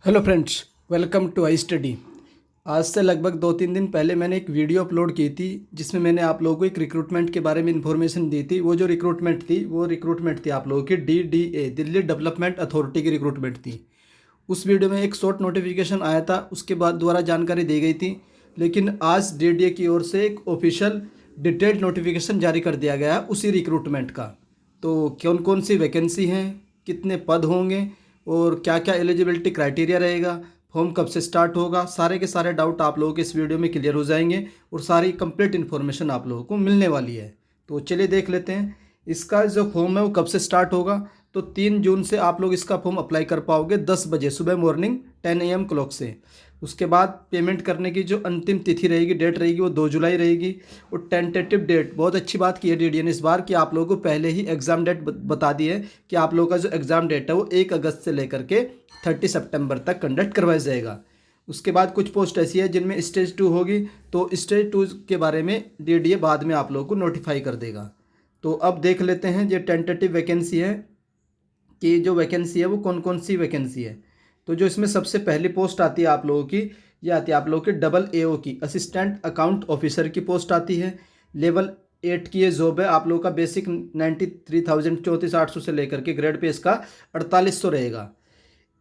Hello friends, welcome to I study. आज से लगभग 2-3 दिन पहले मैंने एक वीडियो अपलोड की थी जिसमें मैंने आप लोगों को एक रिक्रूटमेंट के बारे में इन्फॉर्मेशन दी थी। वो जो रिक्रूटमेंट थी आप लोगों की DDA, दिल्ली डेवलपमेंट अथॉरिटी की रिक्रूटमेंट थी। उस वीडियो में एक शॉर्ट नोटिफिकेशन आया था, उसके बाद द्वारा जानकारी दी गई थी। लेकिन आज DDA की ओर से एक ऑफिशियल डिटेल्ड नोटिफिकेशन जारी कर दिया गया उसी रिक्रूटमेंट का। तो कौन कौन सी वैकेंसी हैं, कितने पद होंगे और क्या क्या एलिजिबिलिटी क्राइटेरिया रहेगा, फॉर्म कब से स्टार्ट होगा, सारे के सारे डाउट आप लोगों के इस वीडियो में क्लियर हो जाएंगे और सारी कंप्लीट इन्फॉर्मेशन आप लोगों को मिलने वाली है। तो चलिए देख लेते हैं इसका जो फॉर्म है वो कब से स्टार्ट होगा। तो 3 जून से आप लोग इसका फॉर्म अप्लाई कर पाओगे 10 बजे सुबह मॉर्निंग 10 AM क्लॉक से। उसके बाद पेमेंट करने की जो अंतिम तिथि रहेगी, डेट रहेगी, वो 2 जुलाई रहेगी। और टेंटेटिव डेट, बहुत अच्छी बात की है DDA ने इस बार कि आप लोगों को पहले ही एग्ज़ाम डेट बता दी है कि आप लोगों का जो एग्ज़ाम डेट है वो 1 अगस्त से लेकर के 30 सितंबर तक कंडक्ट करवाया जाएगा। उसके बाद कुछ पोस्ट ऐसी है जिनमें स्टेज 2 होगी, तो स्टेज 2 के बारे में DDA बाद में आप लोगों को नोटिफाई कर देगा। तो अब देख लेते हैं जो टेंटेटिव वैकेंसी है कि जो वैकेंसी है वो कौन कौन सी वैकेंसी है। तो जो इसमें सबसे पहली पोस्ट आती है आप लोगों की, ये आती है आप लोगों की AO की, असिस्टेंट अकाउंट ऑफिसर की पोस्ट आती है। लेवल 8 की ये जॉब है। आप लोगों का बेसिक 93,000 34,800 से लेकर के ग्रेड पे इसका 4800 रहेगा।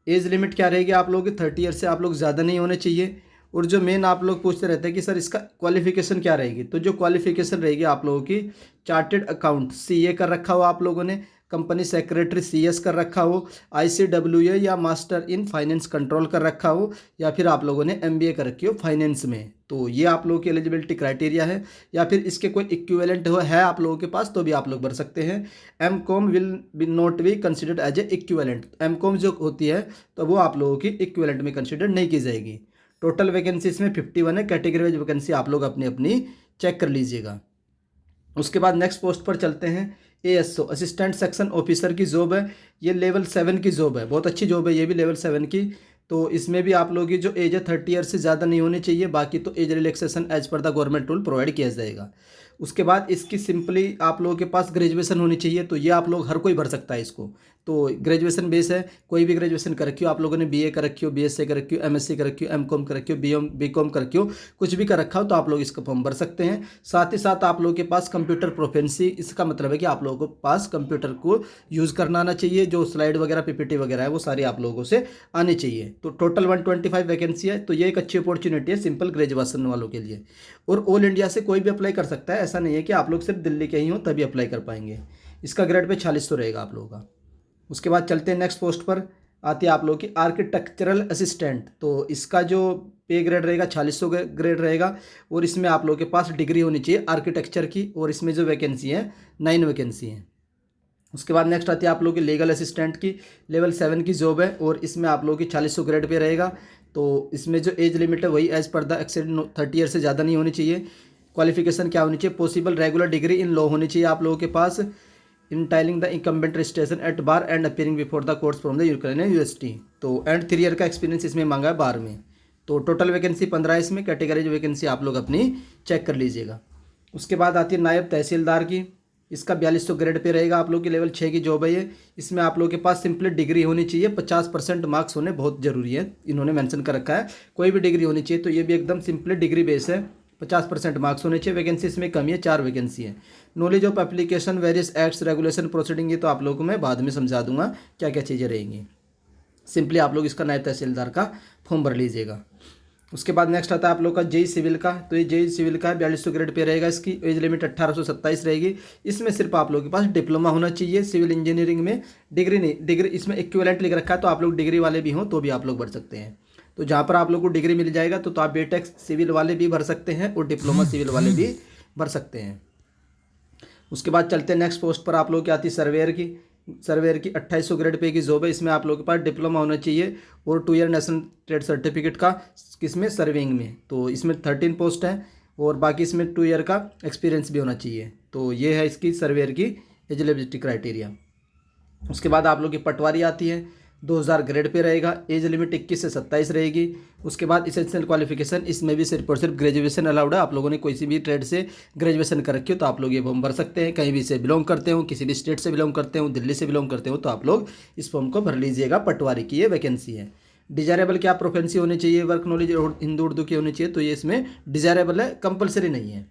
एज लिमिट क्या रहेगी आप लोगों की, 30 ईयर से आप लोग ज़्यादा नहीं होने चाहिए। और जो मेन आप लोग पूछते रहते हैं कि सर इसका क्वालिफिकेशन क्या रहेगी, तो जो क्वालिफिकेशन रहेगी आप लोगों की, चार्टेड अकाउंट CA कर रखा हो आप लोगों ने, कंपनी सेक्रेटरी CS कर रखा हो, ICWA या मास्टर इन फाइनेंस कंट्रोल कर रखा हो, या फिर आप लोगों ने MBA कर रखी हो फाइनेंस में। तो ये आप लोगों की एलिजिबिलिटी क्राइटेरिया है। या फिर इसके कोई इक्विवेलेंट हो है आप लोगों के पास तो भी आप लोग भर सकते हैं। MCOM will be not be considered as a equivalent. MCOM जो होती है तो वो आप लोगों की इक्विवेलेंट में कंसिडर नहीं की जाएगी। टोटल वैकेंसी इसमें 51 है। कैटेगरी वाइज वैकेंसी आप लोग अपनी अपनी चेक कर लीजिएगा। उसके बाद नेक्स्ट पोस्ट पर चलते हैं। ASO, असिस्टेंट सेक्शन ऑफिसर की जॉब है। ये लेवल 7 की जॉब है, बहुत अच्छी जॉब है ये भी, लेवल 7 की। तो इसमें भी आप लोगों की जो एज है 30 ईयर से ज़्यादा नहीं होनी चाहिए। बाकी तो age relaxation as per the government rule provide किया जाएगा। उसके बाद इसकी सिंपली आप लोगों के पास ग्रेजुएशन होनी चाहिए। तो ये आप लोग हर कोई भर सकता है इसको। तो ग्रेजुएशन बेस है, कोई भी ग्रेजुएशन कर रखी हो आप लोगों ने, BA कर रखी हो, BSc कर रखी हो, MSc कर रखी हो, MCOM कर रखी हो, BCom कर रखी हो, कुछ भी कर रखा हो तो आप लोग इसका फॉर्म भर सकते हैं। साथ ही साथ आप लोगों के पास कंप्यूटर प्रोफेंसी, इसका मतलब है कि आप लोगों के पास कंप्यूटर को यूज़ करना आना चाहिए। जो स्लाइड वगैरह PPT वगैरह है वो सारी आप लोगों से आनी चाहिए। तो टोटल 125 वैकेंसी है। तो ये एक अच्छी अपॉर्चुनिटी है सिंपल ग्रेजुएशन वालों के लिए। और ऑल इंडिया से कोई भी अप्लाई कर सकता है, ऐसा नहीं है कि आप लोग सिर्फ दिल्ली के ही हो तभी अप्लाई कर पाएंगे। इसका ग्रेड पे 4600 रहेगा आप लोगों का। उसके बाद चलते हैं नेक्स्ट पोस्ट पर। आती है आप लोगों की आर्किटेक्चरल असिस्टेंट। तो इसका जो पे ग्रेड रहेगा 4600 ग्रेड रहेगा। और इसमें आप लोगों के पास डिग्री होनी चाहिए आर्किटेक्चर की। और इसमें जो वैकेंसी है 9 वैकेंसी हैं। उसके बाद नेक्स्ट आती है आप लोगों की लीगल असिस्टेंट की, लेवल 7 की जॉब है। और इसमें आप लोगों की 4600 ग्रेड पे रहेगा। तो इसमें जो एज लिमिट है वही as per the exceed 30 year से ज़्यादा नहीं होनी चाहिए। क्वालिफिकेशन क्या होनी चाहिए, possible regular degree in law होनी चाहिए आप लोगों के पास, in tiling the incumbent registration at bar and appearing before the courts from the Ukraine university. तो एंड 3 ईयर का एक्सपीरियंस इसमें मांगा है बार में। तो टोटल वैकेंसी 15 है इसमें। कैटेगरी वैकेंसी आप लोग अपनी चेक कर लीजिएगा। उसके बाद आती है नायब तहसीलदार की। इसका 4200 ग्रेड पे रहेगा आप लोग की, लेवल 6 की जॉब है ये। इसमें आप लोग के पास सिंपली डिग्री होनी चाहिए, 50% मार्क्स होने बहुत ज़रूरी है, इन्होंने मेंशन कर रखा है। कोई भी डिग्री होनी चाहिए। तो ये भी एकदम सिंपली डिग्री बेस है, 50% मार्क्स होने चाहिए। वैकेंसी इसमें कमी है, 4 वैकेंसी है। Knowledge of application various acts regulation proceeding, ये तो आप लोगों को मैं बाद में समझा दूंगा क्या क्या चीज़ें रहेंगी। सिंपली आप लोग इसका नायब तहसीलदार का फॉर्म भर लीजिएगा। उसके बाद नेक्स्ट आता है आप लोग का JEE सिविल का। तो ये JEE सिविल का है, 4200 ग्रेड पे रहेगा। इसकी एज लिमिट 1827 रहेगी। इसमें सिर्फ आप लोगों के पास डिप्लोमा होना चाहिए सिविल इंजीनियरिंग में, डिग्री नहीं। डिग्री इसमें इक्विवेलेंट लिख रखा है, तो आप लोग डिग्री वाले भी हों तो भी आप लोग भर सकते हैं। तो जहाँ पर आप लोग को डिग्री मिल जाएगा तो आप BTech सिविल वाले भी भर सकते हैं और डिप्लोमा सिविल वाले भी भर सकते हैं। उसके बाद चलते हैं नेक्स्ट पोस्ट पर। आप लोग की आती है सर्वेयर की। सर्वेयर की 2800 ग्रेड पे की जॉब है। इसमें आप लोगों के पास डिप्लोमा होना चाहिए और 2 ईयर नेशनल ट्रेड सर्टिफिकेट का, किसमें, सर्विंग में। तो इसमें 13 पोस्ट है और बाकी इसमें 2 ईयर का एक्सपीरियंस भी होना चाहिए। तो ये है इसकी सर्वेयर की एलिजिबिलिटी क्राइटेरिया। उसके बाद आप लोग की पटवारी आती है, 2000 ग्रेड पे रहेगा। एज लिमिट 21 से 27 रहेगी। उसके बाद इसेंशियल क्वालिफिकेशन, इसमें भी सिर्फ और सिर्फ ग्रेजुएशन अलाउड है। आप लोगों ने कोई सी भी ट्रेड से ग्रेजुएशन कर रखी हो तो आप लोग ये फॉर्म भर सकते हैं। कहीं भी से बिलोंग करते हो, किसी भी स्टेट से बिलोंग करते हो, दिल्ली से बिलोंग करते हो तो आप लोग इस फॉर्म को भर लीजिएगा। पटवारी की ये वैकेंसी है। डिजायरेबल क्या प्रोफेंसी होनी चाहिए, वर्क नॉलेज हिंदी उर्दू की होनी चाहिए, तो ये इसमें डिजायरेबल है, कंपलसरी नहीं है।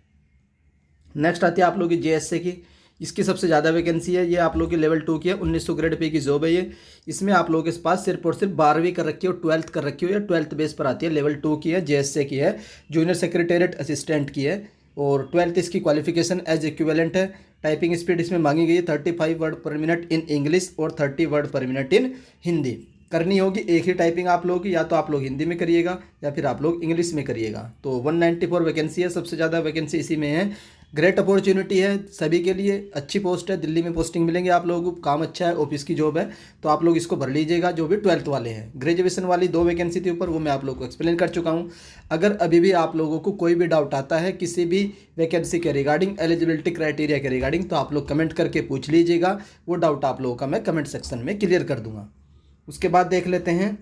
नेक्स्ट आती है आप लोगों की जेएसए की, इसकी सबसे ज़्यादा वैकेंसी है, ये आप लोगों की लेवल 2 की है, 1900 ग्रेड पे की जॉब है ये। इसमें आप लोगों के पास सिर्फ और सिर्फ 12वीं कर रखी हो, 12th कर रखी हो या 12th बेस पर आती है। लेवल 2 की है, जेएसए की है, जूनियर सेक्रेटेरिएट असिस्टेंट की है, और 12th इसकी क्वालिफिकेशन एज इक्विवेलेंट है। टाइपिंग स्पीड इसमें मांगी गई है 35 वर्ड पर मिनट इन इंग्लिश और 30 वर्ड पर मिनट इन हिंदी। करनी होगी एक ही टाइपिंग आप लोगों की, या तो आप लोग हिंदी में करिएगा या फिर आप लोग इंग्लिश में करिएगा। तो 194 वैकेंसी है, सबसे ज़्यादा वैकेंसी इसी में है। ग्रेट अपॉर्चुनिटी है सभी के लिए, अच्छी पोस्ट है, दिल्ली में पोस्टिंग मिलेंगे आप लोगों को, काम अच्छा है, ऑफिस की जॉब है, तो आप लोग इसको भर लीजिएगा जो भी 12th वाले हैं। ग्रेजुएशन वाली 2 वैकेंसी थी ऊपर, वो मैं आप लोग को एक्सप्लेन कर चुका हूँ। अगर अभी भी आप लोगों को कोई भी डाउट आता है किसी भी वैकेंसी के रिगार्डिंग, एलिजिबिलिटी क्राइटेरिया के रिगार्डिंग, तो आप लोग कमेंट करके पूछ लीजिएगा, वो डाउट आप लोगों का मैं कमेंट सेक्शन में क्लियर कर दूंगा। उसके बाद देख लेते हैं,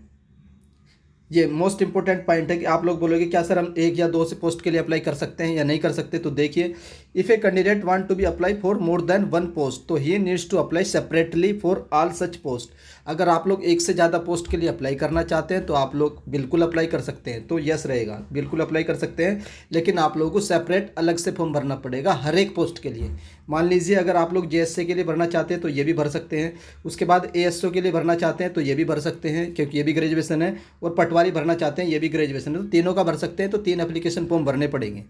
ये मोस्ट इंपॉर्टेंट पॉइंट है कि आप लोग बोलोगे क्या सर हम 1 या 2 से पोस्ट के लिए अप्लाई कर सकते हैं या नहीं कर सकते, तो देखिए, if a candidate want to be apply for more than 1 post, तो he needs to apply separately for all such post. अगर आप लोग 1 से ज़्यादा पोस्ट के लिए अप्लाई करना चाहते हैं तो आप लोग बिल्कुल अप्लाई कर सकते हैं, तो यस रहेगा, बिल्कुल अप्लाई कर सकते हैं, लेकिन आप लोगों को सेपरेट अलग से फॉर्म भरना पड़ेगा हर एक पोस्ट के लिए। मान लीजिए अगर आप लोग जेएसए के लिए भरना चाहते हैं तो ये भी भर सकते हैं, उसके बाद एएसओ के लिए भरना चाहते हैं तो ये भी भर सकते हैं क्योंकि ये भी ग्रेजुएशन है, और पटवारी भरना चाहते हैं ये भी ग्रेजुएशन है, तो तीनों का भर सकते हैं, तो 3 एप्लीकेशन फॉर्म भरने पड़ेंगे।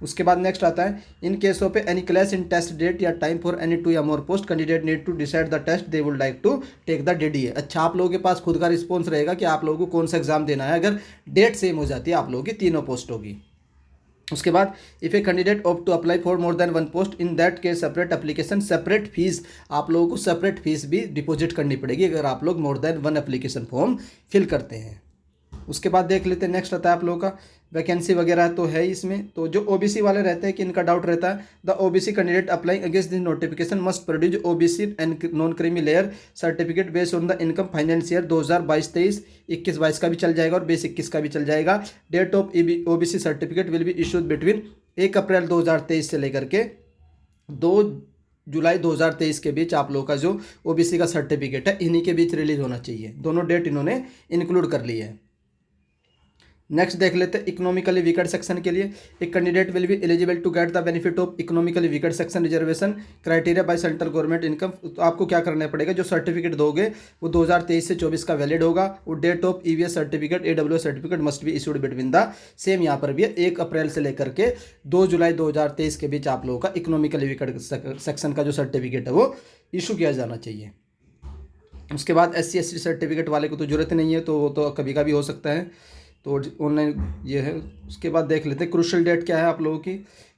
उसके बाद नेक्स्ट आता है, in case of any class in test date या टाइम फॉर एनी 2 या more post, candidate need to decide the test they would like to take the DDA. अच्छा, आप लोगों के पास खुद का रिस्पॉन्स रहेगा कि आप लोगों को कौन सा एग्जाम देना है, अगर डेट सेम हो जाती है आप लोगों की तीनों पोस्ट होगी। उसके बाद if a candidate opt to apply for more than 1 post, in that case separate application, separate fees, आप लोगों को सेपरेट फीस भी डिपॉजिट करनी पड़ेगी अगर आप लोग more than 1 application form fill करते हैं। उसके बाद देख लेते हैं, नेक्स्ट आता है आप लोगों का वैकेंसी वगैरह तो है इसमें। तो जो ओबीसी वाले रहते हैं कि इनका डाउट रहता है, the OBC candidate applying against this notification must produce OBC and non creamy layer certificate based on the income finance year 2022-23, 21-22 का भी चल जाएगा और 20-21 का भी चल जाएगा। Date of OBC certificate will be issued between 1 April 2023 से लेकर के 2 जुलाई 2023 के बीच आप लोगों का जो ओबीसी का सर्टिफिकेट है इन्हीं के बीच रिलीज होना चाहिए। दोनों डेट इन्होंने इंक्लूड कर ली है। नेक्स्ट देख लेते हैं इकोनॉमिकली वीकर सेक्शन के लिए, एक candidate will be eligible to get the benefit of economically weaker section reservation criteria by central government income. तो आपको क्या करना पड़ेगा, जो सर्टिफिकेट दोगे वो 2023 से 24 का वैलिड होगा, और date of EVS certificate EWS certificate must be issued between the same, यहाँ पर भी 1 अप्रैल से लेकर के 2 जुलाई 2023 के बीच आप लोगों का इकोनॉमिकली वीकर सेक्शन का जो सर्टिफिकेट है वो इशू किया जाना चाहिए। उसके बाद SC/ST सर्टिफिकेट वाले को तो जरूरत नहीं है, तो वो तो कभी का भी हो सकता है, तो ऑनलाइन ये है। उसके बाद देख लेते हैं क्रूशल डेट क्या है आप लोगों की,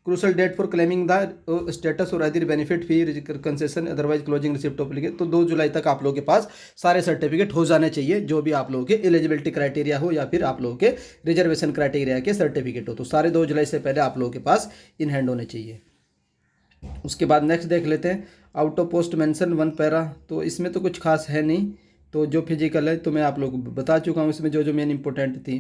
crucial date for claiming the status और other benefit fee concession otherwise closing receipt of लिखे, तो 2 जुलाई तक आप लोगों के पास सारे सर्टिफिकेट हो जाने चाहिए, जो भी आप लोगों के एलिजिबिलिटी क्राइटेरिया हो या फिर आप लोगों के रिजर्वेशन क्राइटेरिया के सर्टिफिकेट हो, तो सारे 2 जुलाई से पहले आप लोगों के पास इन हैंड होने चाहिए। उसके बाद नेक्स्ट देख लेते हैं out of post mention 1 para, तो इसमें तो कुछ खास है नहीं, तो जो फिजिकल है तो मैं आप लोगों को बता चुका हूँ, इसमें जो मेन इंपॉर्टेंट थी।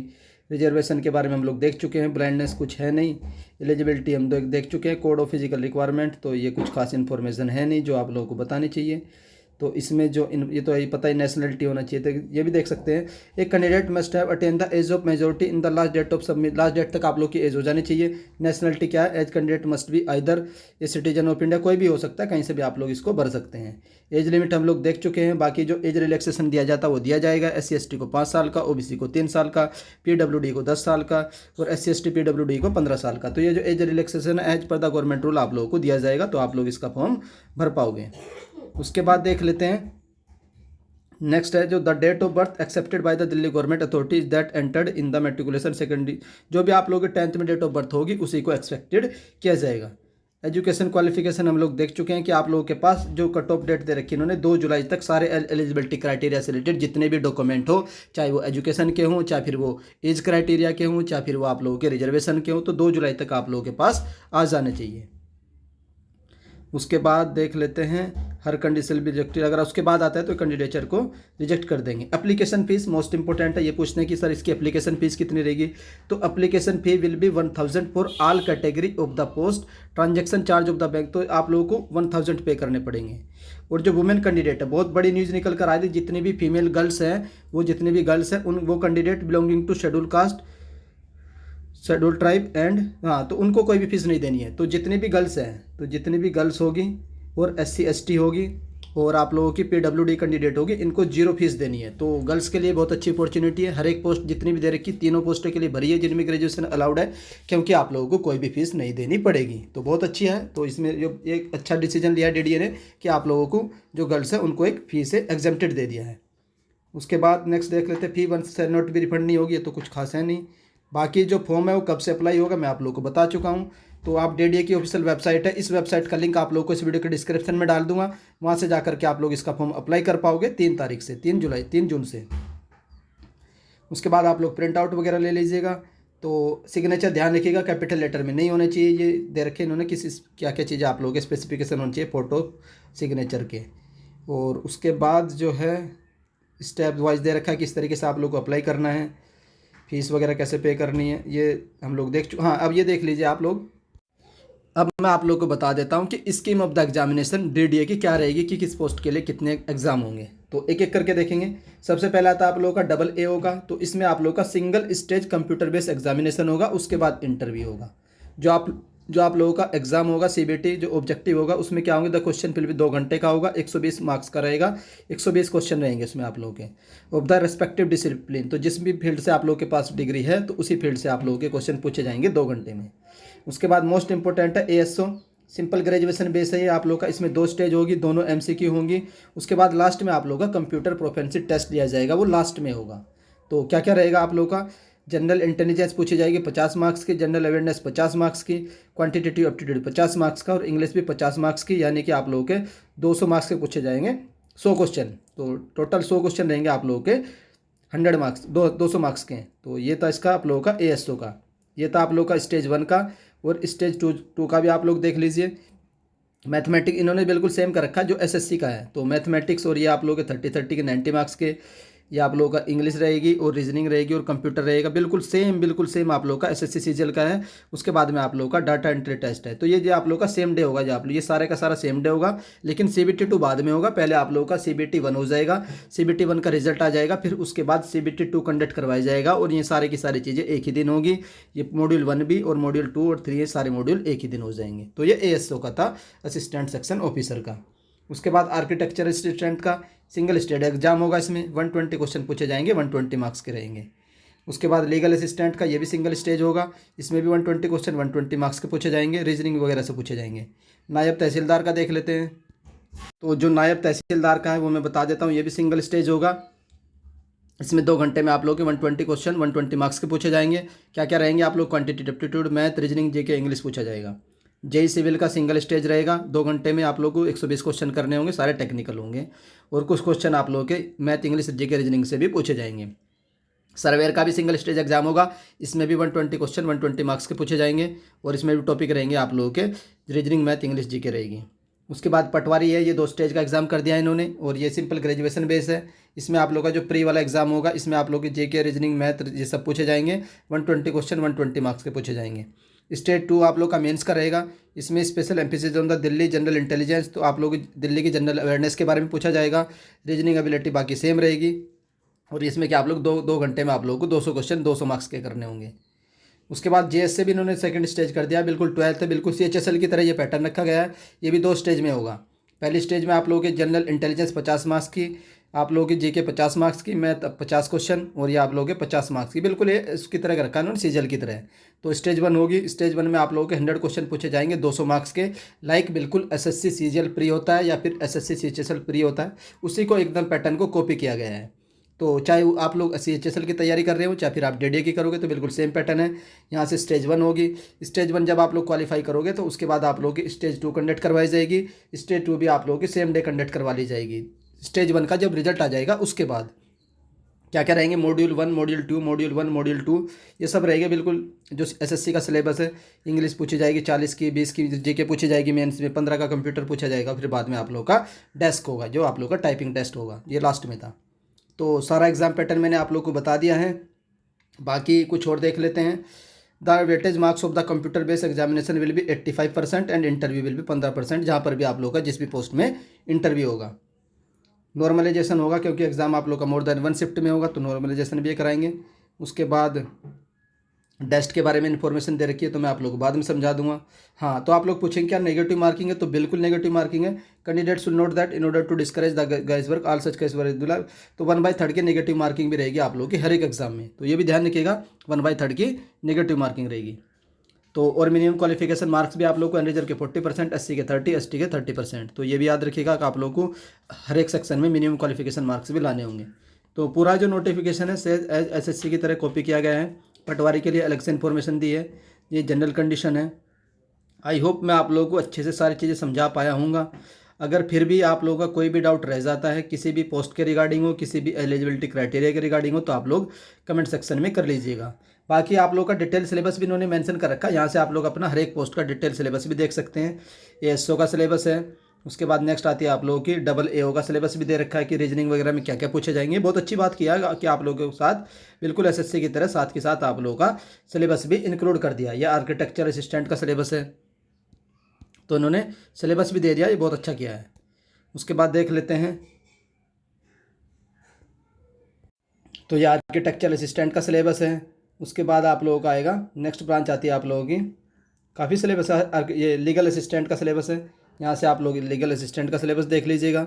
रिजर्वेशन के बारे में हम लोग देख चुके हैं, ब्लाइंडनेस कुछ है नहीं, एलिजिबिलिटी हम देख चुके हैं, कोड ऑफ फिजिकल रिक्वायरमेंट, तो ये कुछ खास इन्फॉर्मेशन है नहीं जो आप लोगों को बतानी चाहिए। तो इसमें जो ये तो यही पता ही नेशनलिटी होना चाहिए, तो ये भी देख सकते हैं, एक candidate must have attain the age of majority in the last date of submit, last date तक आप लोग की एज हो जानी चाहिए। नेशनलिटी क्या है, as candidate must be either a citizen of India, कोई भी हो सकता है, कहीं से भी आप लोग इसको भर सकते हैं। एज लिमिट हम लोग देख चुके हैं, बाकी जो एज रिलैक्सेशन दिया जाता है वो दिया जाएगा। SC/ST को 5 साल का, OBC को 3 साल का, PWD को 10 साल का और SC/ST PWD को 15 साल का। तो ये जो एज रिलैक्सेशन है as per the government rule आप लोगों को दिया जाएगा, तो आप लोग इसका फॉर्म भर पाओगे। उसके बाद देख लेते हैं नेक्स्ट है जो the date of birth accepted by the Delhi government authorities that entered in the matriculation secondary, जो भी आप लोगों के 10th में डेट ऑफ बर्थ होगी उसी को एक्सपेक्टेड किया जाएगा। एजुकेशन क्वालिफिकेशन हम लोग देख चुके हैं कि आप लोगों के पास जो कट ऑफ डेट दे रखी इन्होंने 2 जुलाई तक सारे एलिजिबिलिटी क्राइटेरिया से रिलेटेड जितने भी डॉक्यूमेंट हो, चाहे वो एजुकेशन के हों, चाहे फिर वो एज क्राइटेरिया के हों, चाहे फिर वो आप लोगों के रिजर्वेशन के हों, तो 2 जुलाई तक आप लोगों के पास आ जाने चाहिए। उसके बाद देख लेते हैं हर कंडीशन भी रिजेक्टेड, अगर उसके बाद आता है तो कैंडिडेचर को रिजेक्ट कर देंगे। एप्लीकेशन फीस मोस्ट इंपॉर्टेंट है, ये पूछने की सर इसकी एप्लीकेशन फीस कितनी रहेगी। तो application fee will be 1000 for all category of the post, transaction charge of the bank, तो आप लोगों को 1000 पे करने पड़ेंगे। और जो वुमेन कैंडिडेट है, बहुत बड़ी न्यूज़ निकल कर आई थी, जितनी भी फीमेल गर्ल्स हैं, वो जितनी भी गर्ल्स हैं वो candidate belonging to schedule caste, schedule tribe and, हाँ, तो उनको कोई भी फीस नहीं देनी है। तो जितनी भी गर्ल्स हैं, तो जितनी भी गर्ल्स होगी और SC ST होगी और आप लोगों की PWD कैंडिडेट होगी, इनको 0 फीस देनी है। तो गर्ल्स के लिए बहुत अच्छी अपॉर्चुनिटी है। हर एक पोस्ट जितनी भी दे रखी, तीनों पोस्टों के लिए भरी है जिनमें ग्रेजुएशन अलाउड है, क्योंकि आप लोगों को कोई भी फीस नहीं देनी पड़ेगी। तो बहुत अच्छी है। तो इसमें जो एक अच्छा डिसीजन लिया है DDA ने कि आप लोगों को जो गर्ल्स है उनको एक फीस से एग्जेम्प्टेड दे दिया है। उसके बाद नेक्स्ट देख लेते हैं, फी वंस से नॉट भी रिफंड नहीं होगी, ये तो कुछ खास है नहीं। बाकी जो फॉर्म है वो कब से अप्लाई होगा मैं आप लोगों को बता चुका हूँ। तो आप DDA की ऑफिशियल वेबसाइट है, इस वेबसाइट का लिंक आप लोगों को इस वीडियो के डिस्क्रिप्शन में डाल दूंगा, वहाँ से जाकर के आप लोग इसका फॉर्म अप्लाई कर पाओगे 3 तारीख से, 3 जून से। उसके बाद आप लोग प्रिंट आउट वगैरह ले लीजिएगा। तो सिग्नेचर ध्यान रखिएगा कैपिटल लेटर में नहीं होने चाहिए, ये दे रखे इन्होंने किसी क्या क्या चीज़ें आप लोगों के स्पेसिफिकेशन होनी चाहिए फ़ोटो सिग्नेचर के। और उसके बाद जो है स्टेप वाइज दे रखा है किस तरीके से आप लोग को अप्लाई करना है, फीस वगैरह कैसे पे करनी है, ये हम लोग देख चुके। हाँ, अब ये देख लीजिए आप लोग। अब मैं आप लोग को बता देता हूँ कि scheme of the examination DDA की क्या रहेगी, कि किस पोस्ट के लिए कितने एग्जाम होंगे। तो एक एक करके देखेंगे। सबसे पहला आता आप लोगों का AA होगा, तो इसमें आप लोगों का single stage computer based examination होगा, उसके बाद इंटरव्यू होगा। जो आप लोगों का एग्जाम होगा CBT जो ऑब्जेक्टिव होगा, उसमें क्या होंगे, द क्वेश्चन फिर भी 2 घंटे का होगा, 120 मार्क्स का रहेगा, 120 क्वेश्चन रहेंगे उसमें आप लोगों के ऑफ द रेस्पेक्टिव डिसिप्लिन। तो जिस भी फील्ड से आप लोगों के पास डिग्री है, तो उसी फील्ड से आप लोगों के क्वेश्चन पूछे जाएंगे 2 घंटे में। उसके बाद मोस्ट इंपॉर्टेंट है ASO, सिंपल ग्रेजुएशन बेस है ये आप लोग का, इसमें 2 स्टेज होगी, दोनों MCQ होंगी। उसके बाद लास्ट में आप लोग का कंप्यूटर प्रोफिशिएंसी टेस्ट लिया जाएगा, वो लास्ट में होगा। तो क्या क्या रहेगा आप लोग का, जनरल इंटेलिजेंस पूछी जाएगी 50 मार्क्स की, जनरल अवेयरनेस 50 मार्क्स की, क्वांटिटेटिव एप्टीट्यूड 50 मार्क्स का, और इंग्लिश भी 50 मार्क्स की, यानी कि आप लोगों के 200 मार्क्स के पूछे जाएंगे 100 क्वेश्चन। तो टोटल 100 क्वेश्चन रहेंगे आप लोगों के 100 मार्क्स, 200 मार्क्स के। तो ये था इसका आप लोगों का ASO का, ये था आप लोग का स्टेज 1 का। और स्टेज टू का भी आप लोग देख लीजिए। मैथमेटिक्स इन्होंने बिल्कुल सेम कर रखा है जो SSC का है। तो मैथमेटिक्स और ये आप लोग के 30 के 90 मार्क्स के, ये आप लोगों का इंग्लिश रहेगी और रीजनिंग रहेगी और कंप्यूटर रहेगा, बिल्कुल सेम आप लोग का SSC CGL का है। उसके बाद में आप लोग का डाटा एंट्री टेस्ट है। तो ये जो आप लोग का सेम डे होगा, जो आप लोग ये सारे का सारा सेम डे होगा, लेकिन CBT 2 बाद में होगा। पहले आप लोगों का CBT 1 हो जाएगा, CBT 1 का रिजल्ट आ जाएगा, फिर उसके बाद CBT 2 कंडक्ट करवाया जाएगा, और ये सारे की सारी चीज़ें एक ही दिन होगी। ये मॉड्यूल 1B और मॉड्यूल 2 और 3 ये सारे मॉड्यूल एक ही दिन हो जाएंगे। तो ये ASO का था, असिस्टेंट सेक्शन ऑफिसर का। उसके बाद आर्किटेक्चर असिस्टेंट का सिंगल स्टेज एग्जाम होगा, इसमें 120 क्वेश्चन पूछे जाएंगे, 120 मार्क्स के रहेंगे। उसके बाद लीगल असिस्टेंट का ये भी सिंगल स्टेज होगा, इसमें भी 120 क्वेश्चन 120 मार्क्स के पूछे जाएंगे, रीजनिंग वगैरह से पूछे जाएंगे। नायब तहसीलदार का देख लेते हैं। तो जो नायब तहसीलदार का है वो मैं बता देता हूँ, ये भी सिंगल स्टेज होगा। इसमें 2 घंटे में आप लोग के 120 क्वेश्चन 120 मार्क्स के पूछे जाएंगे। क्या क्या रहेंगे आप लोग, quantitative aptitude, math, reasoning, GK, English पूछा जाएगा। JEE सिविल का सिंगल स्टेज रहेगा, 2 घंटे में आप लोगों को 120 क्वेश्चन करने होंगे, सारे टेक्निकल होंगे, और कुछ क्वेश्चन आप लोगों के मैथ, इंग्लिश, GK, रीजनिंग से भी पूछे जाएंगे। सर्वेयर का भी सिंगल स्टेज एग्जाम होगा, इसमें भी 120 क्वेश्चन 120 मार्क्स के पूछे जाएंगे, और इसमें भी टॉपिक रहेंगे आप लोगों के रीजनिंग, मैथ, इंग्लिश, GK रहेगी। उसके बाद पटवारी है, ये 2 स्टेज का एग्जाम कर दिया इन्होंने, और ये सिंपल ग्रेजुएशन बेस है। इसमें आप लोग का जो प्री वाला एग्जाम होगा, इसमें आप लोग के GK, रीजनिंग, मैथ ये सब पूछे जाएंगे, 120 क्वेश्चन 120 मार्क्स के पूछे जाएंगे। स्टेज 2 आप लोग का मेंस का रहेगा, इसमें special emphasis on the Delhi general intelligence, तो आप लोग दिल्ली की जनरल अवेयरनेस के बारे में पूछा जाएगा। रीजनिंग एबिलिटी बाकी सेम रहेगी, और इसमें कि आप लोग दो घंटे में आप लोगों को 200 क्वेश्चन 200 मार्क्स के करने होंगे। उसके बाद JS से भी इन्होंने सेकंड स्टेज कर दिया, बिल्कुल 12th है, बिल्कुल CHSL की तरह ये पैटर्न रखा गया है। ये भी 2 स्टेज में होगा। पहली स्टेज में आप लोगों के जनरल इंटेलिजेंस 50 मार्क्स की, आप लोगों की GK 50 मार्क्स की, मैथ 50 क्वेश्चन, और ये आप लोगों के 50 मार्क्स की, बिल्कुल ये उसकी तरह का रखा है उन्होंने, CGL की तरह। तो स्टेज 1 होगी, स्टेज 1 में आप लोगों के 100 क्वेश्चन पूछे जाएंगे 200 मार्क्स के, लाइक बिल्कुल SSC CGL प्री होता है या फिर SSC CHSL प्री होता है, उसी को एकदम पैटर्न को कॉपी किया गया है। तो चाहे आप लोग CHSL की तैयारी कर रहे हो, चाहे फिर आप DDA की करोगे, तो बिल्कुल सेम पैटर्न है। यहाँ से स्टेज 1 होगी, स्टेज 1 जब आप लोग क्वालिफाई करोगे, तो उसके बाद आप लोग की स्टेज 2 कंडक्ट करवाई जाएगी, स्टेज 2 भी आप लोगों की सेम डे कंडक्ट करवा ली जाएगी, स्टेज 1 का जब रिजल्ट आ जाएगा उसके बाद। क्या क्या रहेंगे, मॉड्यूल 1, मॉड्यूल 2, मॉड्यूल 1, मॉड्यूल 2, ये सब रहेंगे बिल्कुल। जो एसएससी का सिलेबस है, इंग्लिश पूछी जाएगी 40 की, 20 की जीके पूछी जाएगी मेंस में, 15 का कंप्यूटर पूछा जाएगा, फिर बाद में आप लोग का डेस्क होगा, जो आप लोग का टाइपिंग टेस्ट होगा, ये लास्ट में था। तो सारा एग्ज़ाम पैटर्न मैंने आप लोग को बता दिया है। बाकी कुछ और देख लेते हैं। The weightage marks of the computer based examination will be 85% and interview will be 15%, जहाँ पर भी आप लोग का जिस भी पोस्ट में इंटरव्यू होगा। नॉर्मलाइजेशन होगा, क्योंकि एग्ज़ाम आप लोग का मोर देन 1 शिफ्ट में होगा, तो नॉर्मलाइजेशन भी कराएंगे। उसके बाद डेस्ट के बारे में इन्फॉर्मेशन दे रखी है, तो मैं आप लोग को बाद में समझा दूंगा। हाँ, तो आप लोग पूछेंगे क्या नेगेटिव मार्किंग है, तो बिल्कुल नेगेटिव मार्किंग है। Candidate should note that in order to discourage the guys work all such case where, तो 1/3 की नेगेटिव मार्किंग भी रहेगी आप लोग की हर एक एग्जाम में, तो ये भी ध्यान रखिएगा, 1/3 की नेगेटिव मार्किंग रहेगी। तो और मिनिमम क्वालिफिकेशन मार्क्स भी आप लोग को अनरिजर्व के 40%, SC के 30, ST के 30%, तो ये भी याद रखिएगा कि आप लोग को हर एक सेक्शन में मिनिमम क्वालिफिकेशन मार्क्स भी लाने होंगे। तो पूरा जो नोटिफिकेशन है SSC की तरह कॉपी किया गया है। पटवारी के लिए अलग से इन्फॉर्मेशन दी है, ये जनरल कंडीशन है। आई होप मैं आप लोगों को अच्छे से सारी चीज़ें समझा पाया हूँगा। अगर फिर भी आप लोगों का कोई भी डाउट रह जाता है किसी भी पोस्ट के रिगार्डिंग हो, किसी भी एलिजिबिलिटी क्राइटेरिया के रिगार्डिंग हो, तो आप लोग कमेंट सेक्शन में कर लीजिएगा। बाकी आप लोग का डिटेल सिलेबस भी इन्होंने मेंशन कर रखा है, यहाँ से आप लोग अपना हर एक पोस्ट का डिटेल सिलेबस भी देख सकते हैं। ये ASO का सिलेबस है। उसके बाद नेक्स्ट आती है आप लोगों की AAO का सिलेबस भी दे रखा है कि रीजनिंग वगैरह में क्या क्या पूछे जाएंगे। बहुत अच्छी बात किया कि आप लोगों के साथ बिल्कुल SSC की तरह साथ के साथ आप लोगों का सिलेबस भी इंक्लूड कर दिया। यह आर्किटेक्चर असिस्टेंट का सिलेबस है, तो इन्होंने सिलेबस भी दे दिया, ये बहुत अच्छा किया है। उसके बाद देख लेते हैं, तो ये आर्किटेक्चर असिस्टेंट का सिलेबस है। उसके बाद आप लोगों का आएगा नेक्स्ट ब्रांच आती है आप लोगों की, काफ़ी सिलेबस है। ये लीगल असिस्टेंट का सिलेबस है, यहाँ से आप लोग लीगल असिस्टेंट का सिलेबस देख लीजिएगा।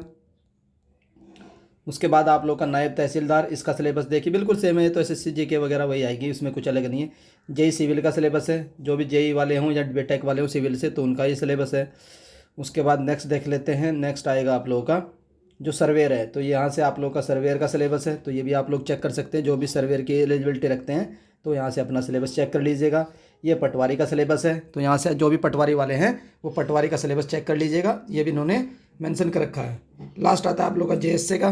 उसके बाद आप लोग का नायब तहसीलदार, इसका सिलेबस देखिए बिल्कुल सेम है, तो SSC GK वगैरह वही आएगी, उसमें कुछ अलग नहीं है। JEE सिविल का सिलेबस है, जो भी JEE वाले हों या BTech वाले हों सिविल से, तो उनका ये सिलेबस है। उसके बाद नेक्स्ट देख लेते हैं, नेक्स्ट आएगा आप लोगों का जो सर्वेयर है, तो यहाँ से आप लोग का सर्वेयर का सिलेबस है, तो ये भी आप लोग चेक कर सकते हैं। जो भी सर्वेयर की एलिजिबिलिटी रखते हैं तो यहाँ से अपना सिलेबस चेक कर लीजिएगा। ये पटवारी का सिलेबस है, तो यहाँ से जो भी पटवारी वाले हैं वो पटवारी का सिलेबस चेक कर लीजिएगा, ये भी इन्होंने मेंशन कर रखा है। लास्ट आता है आप लोग का JSA का,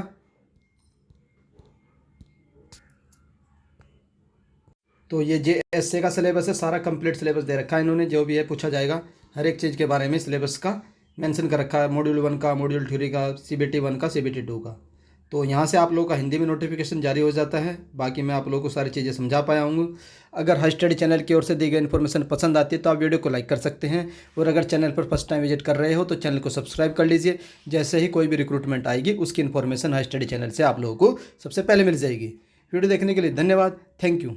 तो ये JSA का सिलेबस है, सारा कंप्लीट सिलेबस दे रखा है इन्होंने, जो भी है पूछा जाएगा हर एक चीज़ के बारे में सिलेबस का मेंशन कर रखा है। मॉड्यूल 1 का, मॉड्यूल 3 का, CBT 1 का, CBT 2 का। तो यहाँ से आप लोगों का हिंदी में नोटिफिकेशन जारी हो जाता है। बाकी मैं आप लोगों को सारी चीज़ें समझा पाया हूँ। अगर हाई स्टडी चैनल की ओर से दी गई इन्फॉर्मेशन पसंद आती है तो आप वीडियो को लाइक कर सकते हैं, और अगर चैनल पर फर्स्ट टाइम विजिट कर रहे हो तो चैनल को सब्सक्राइब कर लीजिए। जैसे ही कोई भी रिक्रूटमेंट आएगी उसकी इन्फॉर्मेशन हाई स्टडी चैनल से आप लोगों को सबसे पहले मिल जाएगी। वीडियो देखने के लिए धन्यवाद, थैंक यू।